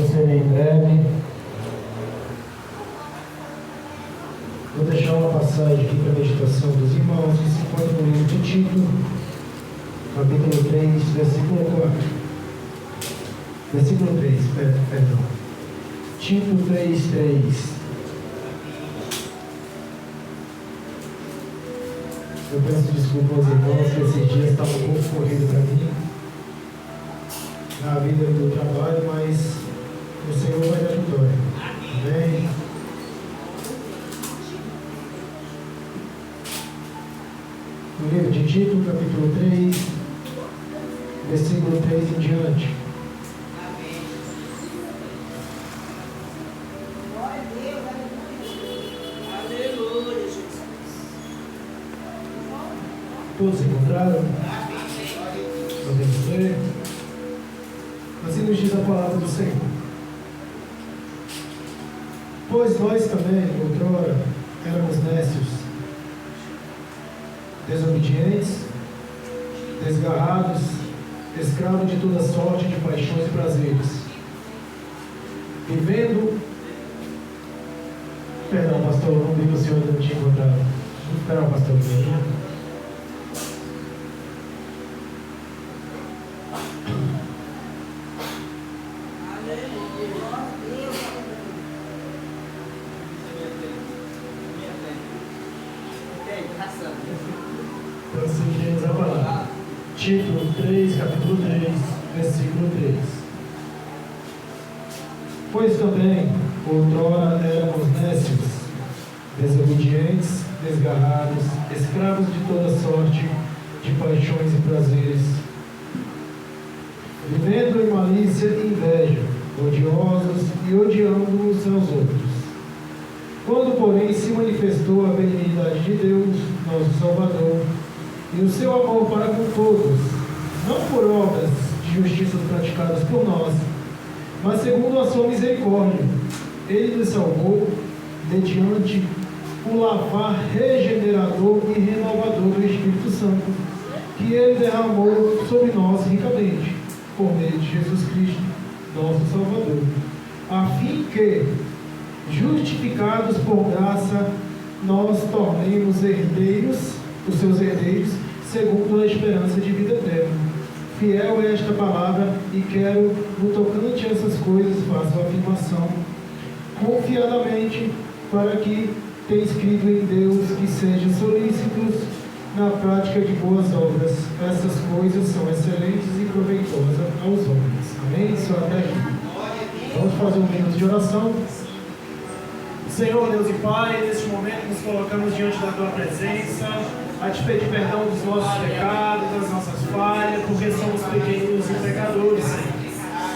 serei breve. Vou deixar uma passagem aqui para a meditação dos irmãos, que se encontra no livro de Tito, capítulo 3, versículo 4. Versículo 3, perdão. Tito 3:3. Eu peço desculpa aos irmãos que esses dias estavam um pouco corridos para mim, na vida do trabalho, mas o Senhor vai dar vitória. Amém? No livro de Tito, capítulo 3, versículo 3 em diante. Todos encontraram? Podemos ler? Assim nos diz a palavra do Senhor. Pois nós também, outrora, éramos nécios, desobedientes, desgarrados, escravos de toda sorte de paixões e prazeres, vivendo... Perdão, pastor, não vi que o senhor não tinha encontrado. Vou esperar o pastor vir. Então, seguimos a palavra. Tito 3, capítulo 3, versículo 3. Pois também, outrora éramos nécios, desobedientes, desgarrados, escravos de toda sorte de paixões e prazeres, vivendo em malícia e inveja, odiosos e odiando uns aos outros. Quando, porém, se manifestou a benignidade de Deus, nosso Salvador, e o seu amor para com todos, não por obras de justiça praticadas por nós, mas segundo a sua misericórdia, Ele nos salvou mediante o lavar regenerador e renovador do Espírito Santo, que Ele derramou sobre nós ricamente, por meio de Jesus Cristo, nosso Salvador, a fim que, justificados por graça, nós tornemos herdeiros, os seus herdeiros, segundo a esperança de vida eterna. Fiel é esta palavra, e quero, no tocante a essas coisas, faço a afirmação, confiadamente, para que tenhais crido em Deus, que sejam solícitos na prática de boas obras. Essas coisas são excelentes e proveitosas aos homens. Amém? Senhor, até aqui. Vamos fazer um minuto de oração. Senhor, Deus e Pai, neste momento nos colocamos diante da Tua presença, a Te pedir perdão dos nossos pecados, das nossas falhas, porque somos pequenos e pecadores, Senhor.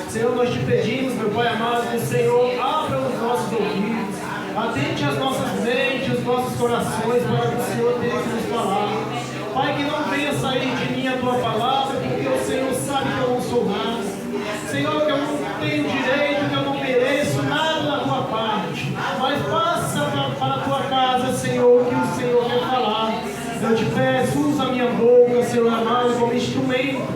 Senhor, nós Te pedimos, meu Pai amado, Senhor, abra os nossos ouvidos, atente as nossas mentes, os nossos corações, para que o Senhor tenha que nos falar. Pai, que não venha sair de mim a Tua palavra, porque o Senhor sabe que eu não sou nada. Senhor, que eu não tenho direito, que eu não mereço nada da Tua parte. Mas passa para a Tua casa, Senhor, que o Senhor quer falar. Eu Te peço, usa a minha boca, Senhor amado, como instrumento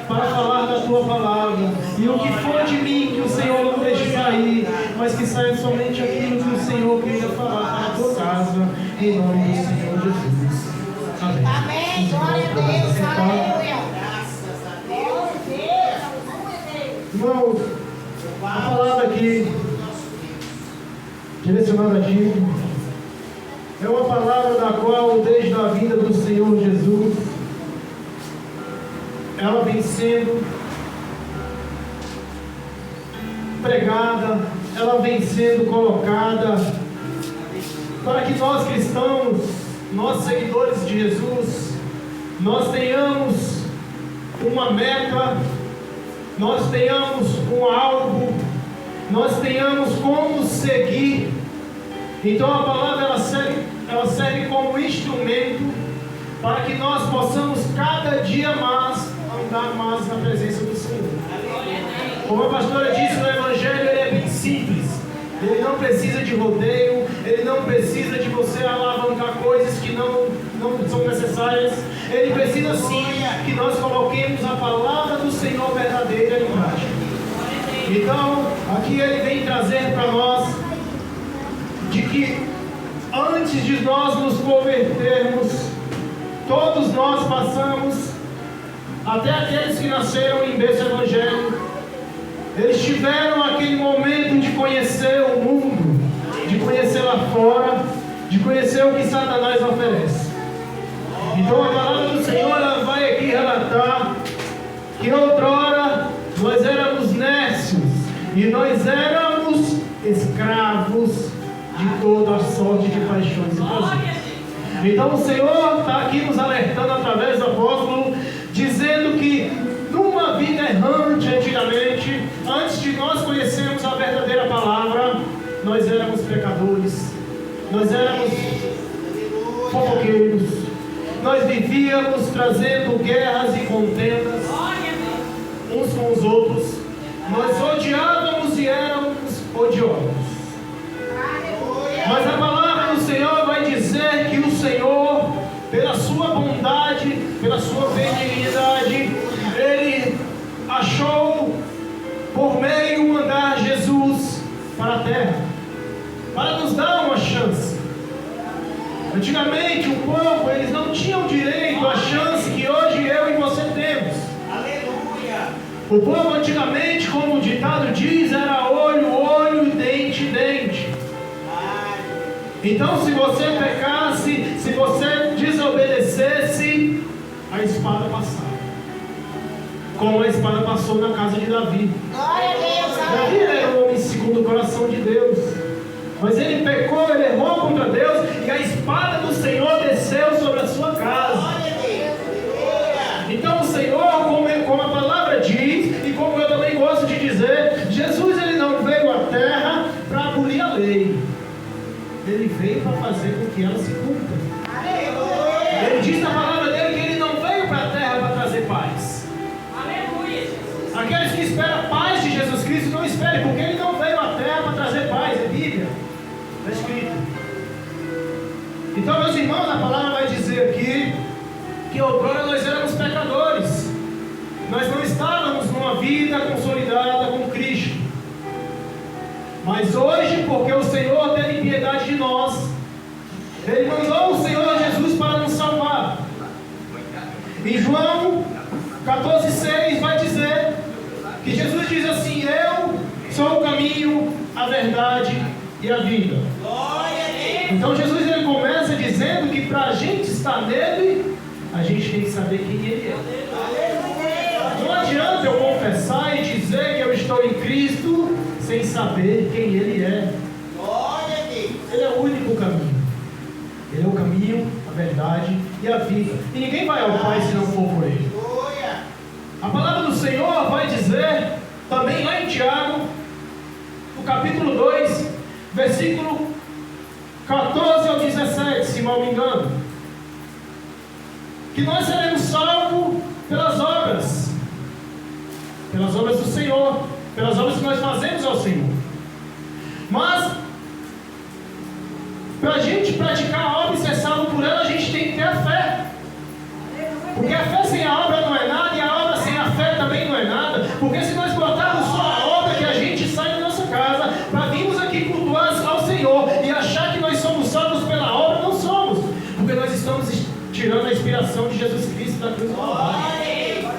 para falar da Tua palavra. E o que for de mim, que o Senhor não deixe sair, mas que saia somente aquilo que o Senhor queria falar para a Tua casa, em nome do Senhor Jesus. Amém. Amém. Glória a Deus. Aleluia. Irmãos, a palavra aqui, direcionada a ti, é uma palavra da qual, desde a vinda do Senhor Jesus, ela vem sendo pregada, ela vem sendo colocada, para que nós cristãos, nós seguidores de Jesus, nós tenhamos uma meta, nós tenhamos um alvo, nós tenhamos como seguir. Então a palavra ela serve como instrumento para que nós possamos cada dia mais andar mais na presença do Senhor. Como a pastora disse, o Evangelho ele é bem simples. Ele não precisa de rodeio, ele não precisa de você alavancar coisas que não são necessárias. Ele precisa sim que nós coloquemos a palavra do Senhor verdadeira em prática. Então, Aqui ele vem trazer para nós de que antes de nós nos convertermos, todos nós passamos, até aqueles que nasceram em berço evangélico, eles tiveram aquele momento de conhecer o mundo, de conhecer lá fora, de conhecer o que Satanás oferece. Então a palavra do Senhor ela vai aqui relatar que outrora nós éramos nécios e nós éramos escravos de toda a sorte de paixões e prazeres. Então o Senhor está aqui nos alertando através do apóstolo, dizendo que numa vida errante antigamente, antes de nós conhecermos a verdadeira palavra, nós éramos pecadores, nós éramos fofoqueiros, nós vivíamos trazendo guerras e contendas uns com os outros, nós odiávamos e éramos odiosos. Mas a palavra do Senhor vai dizer que o Senhor, pela sua bondade, pela sua benignidade, Ele achou por meio mandar Jesus para a terra, para nos dar uma chance. Antigamente o povo, eles não tinham direito à chance que hoje eu e você temos. Aleluia. O povo antigamente, como o ditado diz, era olho, olho, dente, dente. Então se você pecasse, se você desobedecesse, a espada passava. Como a espada passou na casa de Davi. Glória a Deus. Davi era um homem segundo o coração de Deus. Mas ele pecou, ele errou contra Deus, e a espada do Senhor desceu sobre a sua casa. Glória a Deus. Então o Senhor, como a palavra diz, e como eu também gosto de dizer, Jesus ele não veio à terra para abolir a lei. Ele veio para fazer com que ela se cumpra. Aleluia. Ele diz na palavra dele que ele não veio para a terra para trazer paz. Aleluia. Aqueles que esperam a paz de Jesus Cristo não esperem, porque ele não veio à terra para trazer paz. É Bíblia, está escrito. Então, meus irmãos, a palavra vai dizer aqui que outrora nós éramos pecadores. Nós não estávamos numa vida consolidada com Cristo. Mas hoje, porque o Senhor teve piedade de nós, Ele mandou o Senhor Jesus para nos salvar. Em João 14,6 vai dizer que Jesus diz assim: eu sou o caminho, a verdade e a vida. Glória a Deus. Então Jesus ele começa dizendo que para a gente estar nele, a gente tem que saber quem Ele é. Não adianta eu confessar e dizer que eu estou em Cristo sem saber quem Ele é. Glória a Deus. Ele é o único caminho. Ele é o caminho, a verdade e a vida. E ninguém vai ao Pai se não for por Ele. Aleluia. A palavra do Senhor vai dizer, também lá em Tiago, no capítulo 2, versículo 14 ao 17, se mal me engano, que nós seremos salvos pelas obras do Senhor, pelas obras que nós fazemos ao Senhor. Mas, para a gente praticar a obra e ser salvo por ela, a gente tem que ter a fé. Porque a fé sem a obra não é nada, e a obra sem a fé também não é nada. Porque se nós botarmos só a obra, que a gente sai da nossa casa para virmos aqui cultuar ao Senhor e achar que nós somos salvos pela obra, não somos. Porque nós estamos tirando a inspiração de Jesus Cristo da cruz do Calvário.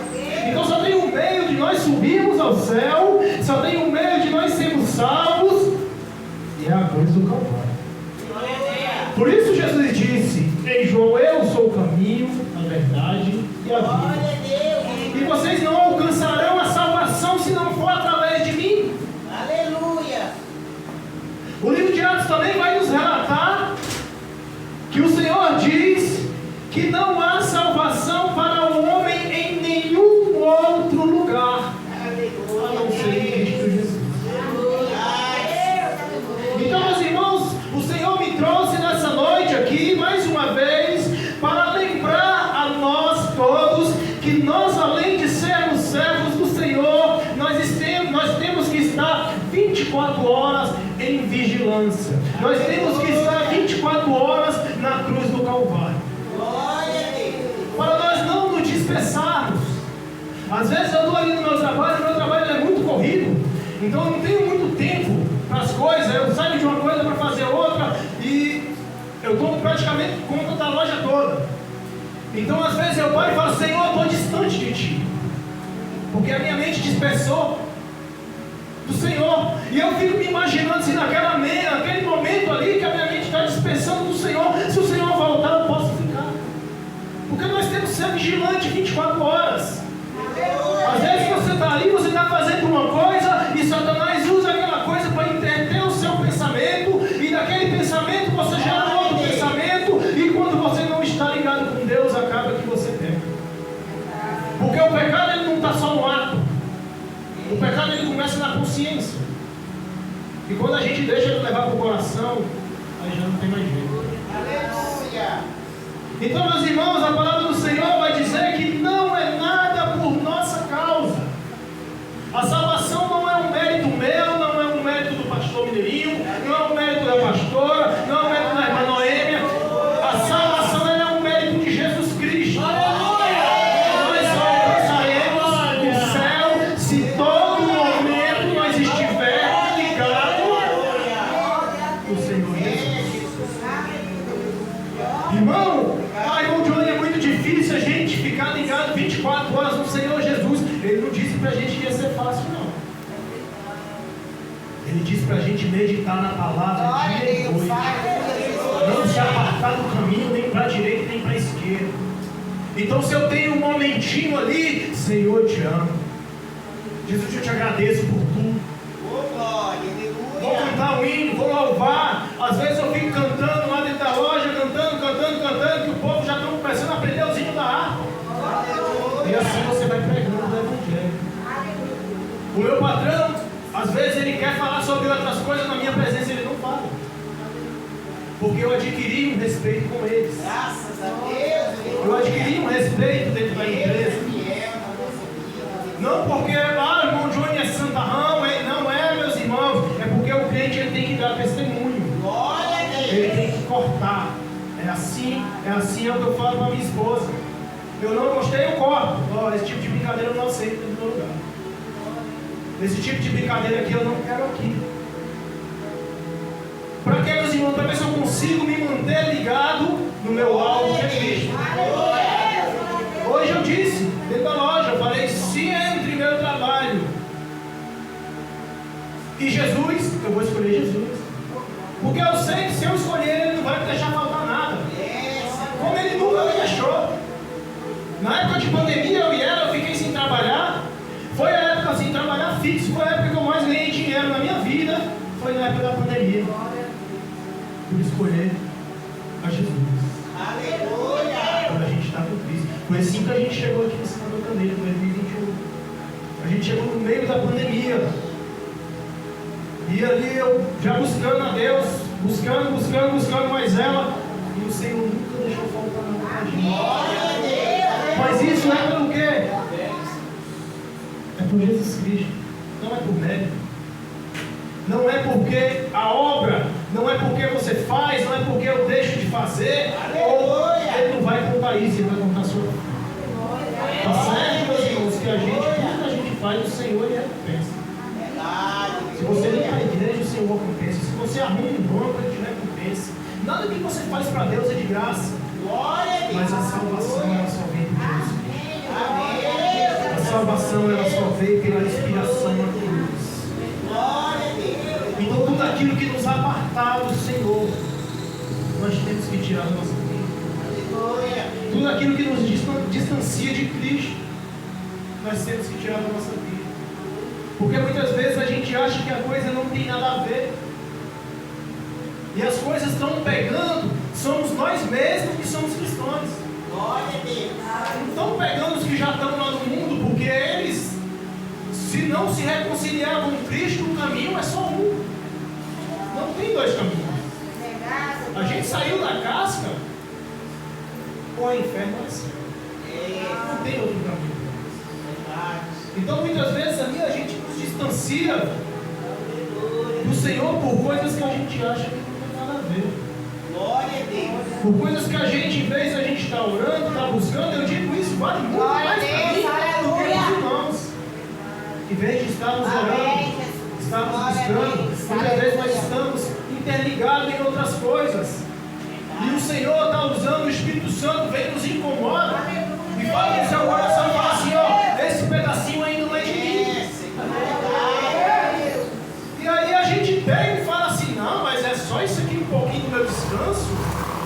Então só tem um meio de nós subirmos ao céu, só tem um meio de nós sermos salvos, e é a cruz do Calvário. Por isso Jesus disse em João: eu sou o caminho, a verdade e a vida. E vocês não alcançarão a salvação se não for através de mim. Aleluia. O livro de Atos também vai nos relatar que o Senhor diz que não há salvação para o homem em nenhum outro lugar, a não ser em Cristo Jesus. Então, meus irmãos, o Senhor me trouxe nessa noite aqui, mais uma vez, para lembrar a nós todos que nós, além de sermos servos do Senhor, nós temos que estar 24 horas em vigilância. Nós temos que estar 24 horas na cruz do Calvário. Para nós não nos dispersarmos. Às vezes eu estou ali no meu trabalho é muito corrido, então eu não tenho muito tomo praticamente conta da loja toda. Então às vezes eu paro e falo: Senhor, eu estou distante de Ti, porque a minha mente dispersou do Senhor. E eu fico me imaginando se naquele momento ali que a minha mente está dispersando do Senhor, se o Senhor voltar, eu posso ficar. Porque nós temos que ser vigilantes 24 horas. Às vezes você está ali, você está fazendo uma coisa e Satanás usa aquela coisa para interter o seu pensamento, e daquele pensamento você gera um outro pensamento, e quando você não está ligado com Deus, acaba que você peca. Porque o pecado ele não está só no ato. O pecado ele começa na consciência. E quando a gente deixa ele levar para o coração, aí já não tem mais jeito. Aleluia. Então, meus irmãos, a palavra do Senhor vai dizer que não é nada por nossa causa. A salvação não é um mérito meu, não é um mérito do pastor Mineirinho, não é um mérito da pastora, não é um mérito da irmã Noêmia. A salvação é um mérito de Jesus Cristo. Nós só alcançaremos o céu se todo momento nós estivermos ligados no Senhor Jesus. Irmão, irmão Johnny, é muito difícil a gente ficar ligado 24 horas no Senhor Jesus. Ele não disse pra gente que ia ser fácil, não. Ele disse pra gente meditar na palavra dia e noite. Não se apartar do caminho nem para a direita nem para a esquerda. Então, se eu tenho um momentinho ali, Senhor, eu te amo. Jesus, eu te agradeço por tudo. Vou cantar um hino, vou louvar. Às vezes eu fico cantando lá dentro da loja, cantando, que o povo já está começando a aprender os hinos da harpa. E assim você vai pregando o Evangelho. O meu patrão, às vezes ele quer falar sobre outras coisas, na minha presença ele não fala. Porque eu adquiri um respeito com eles. Graças a Deus. Eu adquiri um respeito dentro da empresa. Não porque, irmão Johnny é santarrão, não é, meus irmãos. É porque o crente ele tem que dar testemunho. Ele tem que cortar. É assim é o que eu falo para minha esposa. Eu não gostei, eu corto. Esse tipo de brincadeira eu não aceito no meu lugar. Esse tipo de brincadeira aqui eu não quero aqui. Para que, meus irmãos? Para ver se eu consigo me manter ligado no meu alvo que é Cristo. Hoje eu disse, dentro da loja, eu falei: se entre meu trabalho e Jesus, eu vou escolher Jesus. Porque eu sei que se eu escolher ele não vai me deixar faltar nada. Como ele nunca me deixou. Na época de pandemia eu e ela, eu fiquei sem trabalhar. Foi a época sem trabalhar fixo, foi a época que eu mais ganhei dinheiro na minha vida. Foi na época da pandemia. Por escolher a Jesus. Aleluia. Quando a gente está com Cristo. Foi assim que a gente chegou aqui em Santa Catarina, em 2021. A gente chegou no meio da pandemia. E ali eu já buscando a Deus, buscando mais ela. E o Senhor nunca deixou faltar nada pra gente. Mas isso é pelo quê? É por Jesus Cristo. Não é por mérito. Não é porque a obra, não é porque você faz, não é porque eu deixo de fazer. Ou ele não vai contar isso, ele vai contar a sua vida. Tá certo, meus irmãos, que tudo que a gente faz, o Senhor ele recompensa. Se você limpa a igreja, o Senhor recompensa. Se você arruma um banco, ele te recompensa. Nada que você faz para Deus é de graça. Mas a salvação ela só vem por Jesus. A salvação ela só veio pela expiação na cruz. Então tudo aquilo que nos apartar do Senhor, nós temos que tirar da nossa vida. Tudo aquilo que nos distancia de Cristo, nós temos que tirar da nossa vida. Porque muitas vezes a gente acha que a coisa não tem nada a ver. E as coisas estão pegando, somos nós mesmos que somos cristãos. Não estão pegando os que já estão lá no mundo, porque eles, se não se reconciliar com Cristo, o caminho é só um. Não tem dois caminhos. A gente saiu da casca, ou é inferno ou é céu. Não tem outro caminho. Então muitas vezes ali a gente nos distancia do Senhor por coisas que a gente acha que não tem nada a ver. Por coisas que a gente, em vez de a gente estar orando, estar buscando, eu digo isso, vale muito mais para mim do que os irmãos. Em vez de estarmos orando, estarmos buscando, muitas vezes nós estamos interligados em outras coisas. E o Senhor está usando, o Espírito Santo vem nos incomoda e fala no seu coração e fala assim, ó, esse pedacinho ainda não é de mim. E aí a gente pega e fala assim, não, mas é só isso aqui um pouquinho do meu descanso.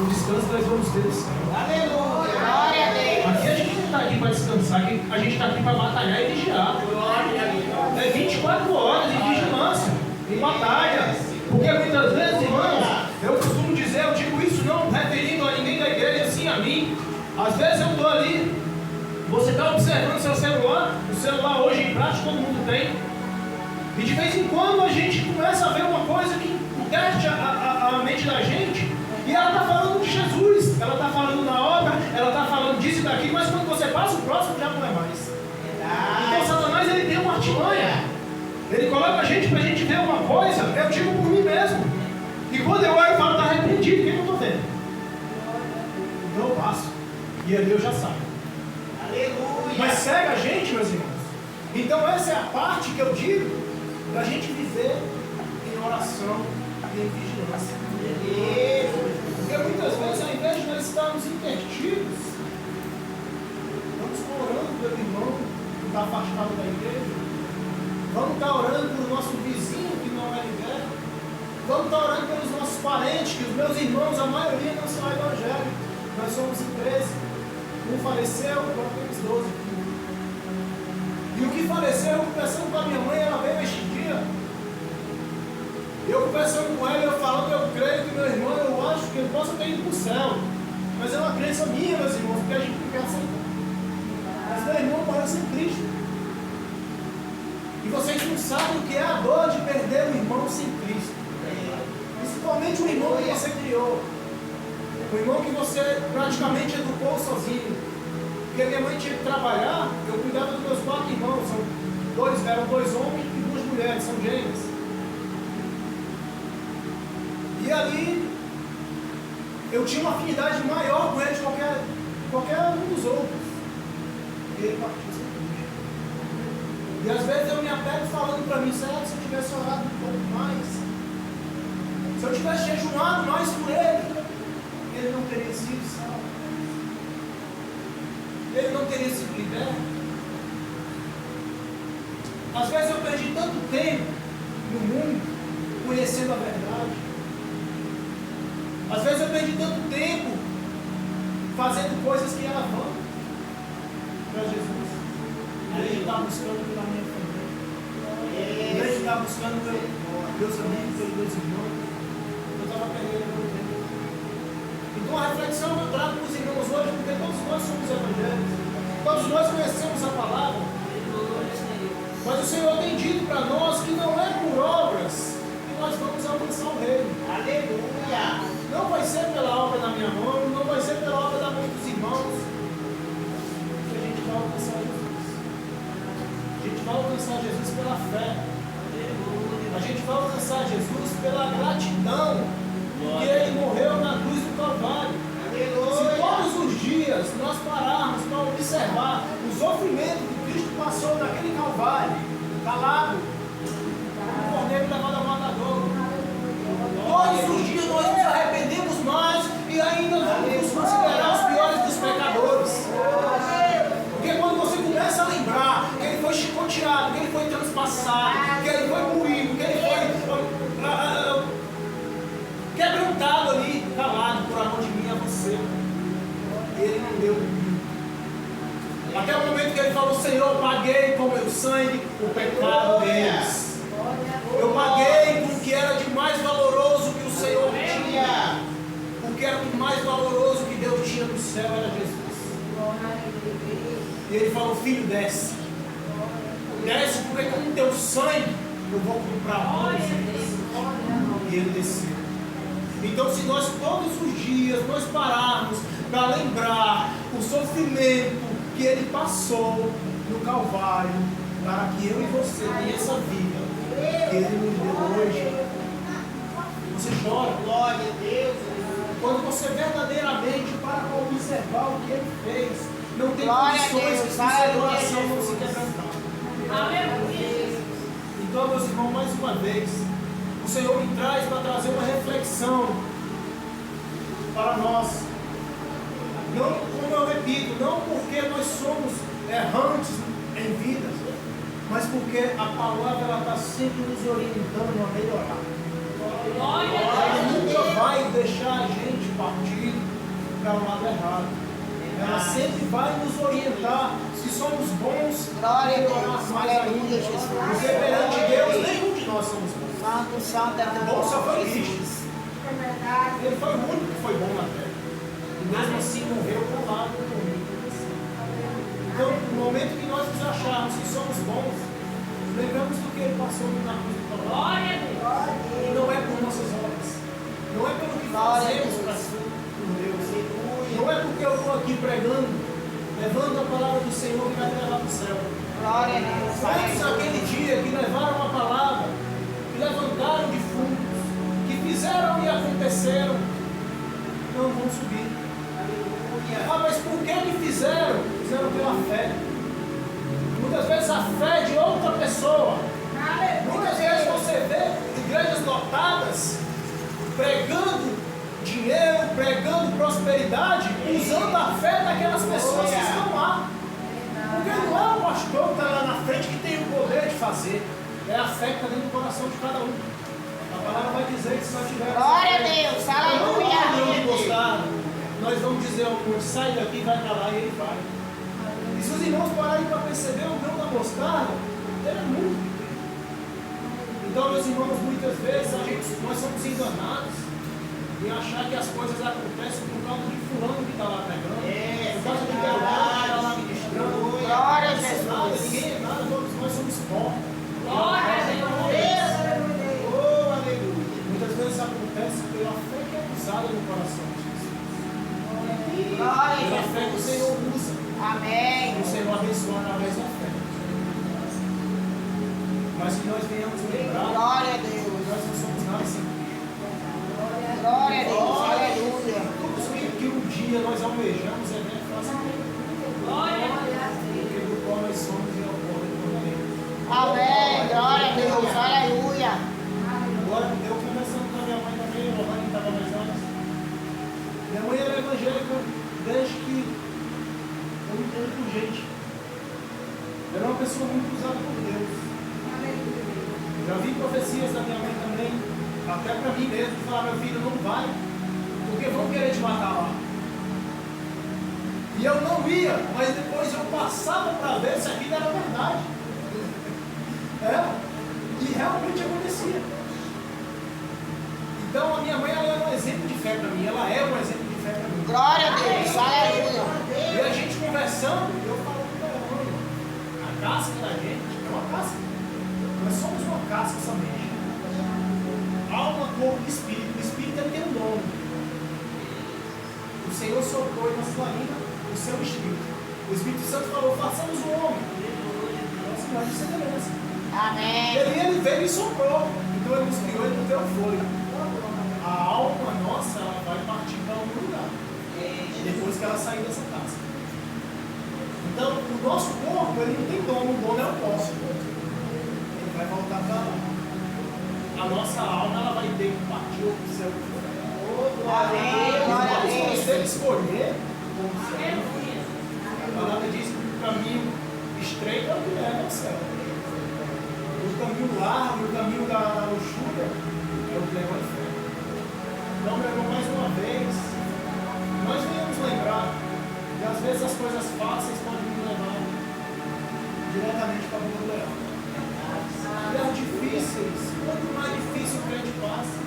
O descanso nós vamos ter no céu. Aleluia. Glória a Deus. Aqui a gente não está aqui para descansar, a gente está aqui para batalhar e vigiar. É 24 horas de vigilância, em batalha. Porque muitas vezes, irmãos, eu costumo dizer, eu digo isso não referindo a ninguém da igreja, assim a mim. Às vezes eu estou ali, você está observando seu celular, o celular hoje em prática todo mundo tem. E de vez em quando a gente começa a ver uma coisa que teste a mente da gente. E ela está falando de Jesus, ela está falando na obra, ela está falando disso e daquilo, mas quando você passa o próximo já não é mais. Então Satanás ele tem uma artimanha. Ele coloca a gente para a gente ver uma coisa, eu digo por mim mesmo. E quando eu olho e falo, está arrependido, quem eu estou vendo? Então eu passo. E ali eu já saio. Aleluia. Mas segue a gente, meus irmãos. Então essa é a parte que eu digo da gente viver em oração e em vigilância. Porque muitas vezes, ao invés de nós estarmos intertidos, vamos estar orando pelo irmão que está afastado da igreja, vamos estar orando pelo nosso vizinho que não é liberto, vamos estar orando pelos nossos parentes, que os meus irmãos, a maioria não são evangélicos, nós somos em 13, um faleceu, agora temos 12 aqui. E o que faleceu, eu conversando com a minha mãe, ela veio este dia. Eu conversando com ela, eu falando, eu creio que meu irmão, eu acho que ele possa ter ido para o céu. Mas é uma crença minha, meus irmãos, porque a gente não quer aceitar. Mas meu irmão morreu sem Cristo. E vocês não sabem o que é a dor de perder o irmão sem Cristo. Principalmente o irmão que você criou. O irmão que você praticamente educou sozinho. Porque minha mãe tinha que trabalhar, eu cuidava dos meus 4 irmãos. Eram 2 homens e 2 mulheres, são gêmeas. E ali, eu tinha uma afinidade maior com eles que qualquer um dos outros. E ele partiu sem Cristo. E às vezes eu me apego falando para mim, será que se eu tivesse orado um pouco mais, se eu tivesse jejuado mais por ele não teria sido salvo. Ele não teria sido liberto. Às vezes eu perdi tanto tempo no mundo, conhecendo a verdade. Às vezes eu perdi tanto tempo fazendo coisas que eram vãs para Jesus. Em vez de estar buscando pela minha família, em vez de estar buscando pelos meus amigos, pelos meus irmãos, eu estava perdendo meu tempo. Então a reflexão que eu trago para os irmãos hoje, porque todos nós somos evangélicos, todos nós conhecemos a palavra, mas o Senhor tem dito para nós que não é por obras que nós vamos alcançar o reino. Aleluia. Não vai ser pela obra da minha mão, não vai ser pela obra da mão dos irmãos que a gente vai alcançar Jesus. A gente vai alcançar Jesus pela fé. A gente vai alcançar Jesus pela gratidão que Ele morreu na cruz do Calvário. Se todos os dias nós pararmos para observar o sofrimento que Cristo passou naquele Calvário, calado, o cordeiro levado ao matador, todos os dias nós nos arrependemos mais e ainda vamos nos considerar os piores dos pecadores. Porque quando você começa a lembrar que ele foi chicoteado, que ele foi transpassado, que ele foi moído, que ele foi quebrantado ali, calado por amor de mim a você, ele não deu mim. Até o momento que ele falou, Senhor, eu paguei com meu sangue o pecado deles. Eu paguei com o que era de mais valoroso que o Senhor tinha. O que era de mais valoroso que Deus tinha no céu era Jesus. E ele falou, filho, desce. Desce porque com o teu sangue eu vou comprar todos eles. E ele desceu. Então se nós todos os dias nós pararmos para lembrar o sofrimento que ele passou no Calvário, para que eu e você tenhamos essa vida que ele nos deu hoje, você chora. Glória a Deus. Quando você verdadeiramente para observar o que ele fez, não tem Glória condições a que Deus. seu coração não se quebrantar. Aleluia. Então, meus irmãos, mais uma vez, o Senhor me traz para trazer uma reflexão para nós. Não, como eu repito, não porque nós somos errantes em vida, mas porque a palavra está sempre nos orientando a melhorar. Ela nunca vai deixar a gente partir para o lado errado. Ela sempre vai nos orientar. Se somos bons, melhorar mais ainda. Porque perante Deus, nenhum de nós somos bons. Santo, santo é O teu bom só foi nome, Cristo. Jesus. Ele foi o único que foi bom na terra. E mesmo assim morreu por lado do mundo. Então, no momento que nós nos acharmos que somos bons, lembramos do que ele passou na cruz do Calvário. E não é por nossas obras. Não é pelo que fazemos para por Deus. Não é porque eu estou aqui pregando, levando a palavra do Senhor que vai levar para o céu. Glória a Deus. Quantos naquele dia que levaram a palavra, que levantaram defuntos, que fizeram e aconteceram, não vão subir. Ah, mas por que fizeram? Fizeram pela fé. Muitas vezes a fé de outra pessoa. Muitas vezes você vê igrejas lotadas, pregando dinheiro, pregando prosperidade, usando a fé daquelas pessoas que estão lá. Porque não é o pastor que está lá na frente que tem o poder de fazer. É a fé que está dentro do coração de cada um. A palavra vai dizer que se nós tivermos Glória a Deus, aleluia. Nós vamos dizer ao monte, sai daqui, vai para lá, e ele vai. E se os irmãos pararem para perceber, o grão da mostarda, ele é muito pequeno. Então, meus irmãos, muitas vezes nós somos enganados em achar que as coisas acontecem por causa de fulano que está lá pregando, por causa de Beltrano que está lá ministrando. Glória a Jesus. Ninguém é nada, todos nós somos pó. Glória a Deus. Oh, aleluia. Muitas vezes acontece pela fé que é usada no coração de Jesus. Glória Pela a fé que o Jesus. Senhor usa. Amém. O Senhor abençoa através da fé. Mas que nós venhamos lembrar Glória a que Deus. nós não somos nada sem Cristo. Glória a Deus. Aleluia. Tudo que um dia nós almejamos é bem fácil. Porque do qual nós somos e ao qual retornaremos. Amém. Glória a Deus. Aleluia. Agora, eu conversando com a minha mãe também, a Lohane estava mais antes. Minha mãe era evangélica desde que eu me entendo por gente. Era uma pessoa muito usada por Deus. Já vi profecias da minha mãe também, até para mim mesmo, falar, meu filho, não vai, porque vão querer te matar lá. E eu não ia, mas depois eu passava para ver se aquilo era verdade. E realmente acontecia. Então a minha mãe ela é um exemplo de fé para mim, ela é um exemplo de fé para mim. Glória a Deus. Aleluia. E a gente conversando, eu falando para ela, mãe, a casca da gente é uma casca. Nós somos uma casca somente. Alma, corpo e espírito. O espírito ele tem um nome. O Senhor soprou em nossa narina o seu espírito. O Espírito Santo falou, façamos o homem. Nossa, imagem de semelhança. Amém. Ele veio e soprou. Então ele nos criou, ele nos deu fôlego. A alma nossa ela vai partir para algum lugar. Depois que ela sair dessa casca. Então, o nosso corpo, ele não tem dono. O dono é o nosso. Ele vai voltar para lá. A nossa alma, ela vai ter que partir para o céu. Amém. Glória a Mas se Deus. você escolher, a palavra diz que o caminho estreito é o que leva ao céu. O caminho largo, o caminho da luxúria, é o que leva ao inferno. Então, meu irmão, mais uma vez, nós venhamos lembrar que às vezes as coisas fáceis podem nos levar diretamente para a vida do leão. E as difíceis, quanto mais difícil o crente passa,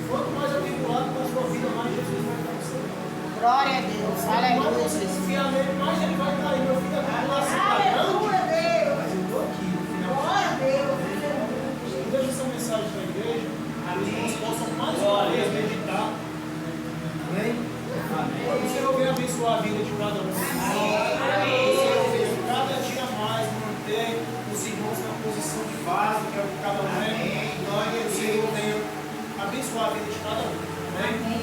quanto mais atribulado para a sua vida, mais Jesus vai estar no seu lado. Glória a Deus. Quanto mais Aleluia. você confiar nele, mais ele vai estar aí. Meu filho, a tribulação está grande, mas eu estou aqui no final. Eu deixo essa mensagem para a igreja, que os irmãos possam mais uma vez meditar. Amém? O Senhor venha abençoar a vida de cada um. O Senhor venha cada dia mais manter os irmãos na posição de base, que é o que cada um é. Glória ao Senhor venha abençoar a vida de cada um. Amém?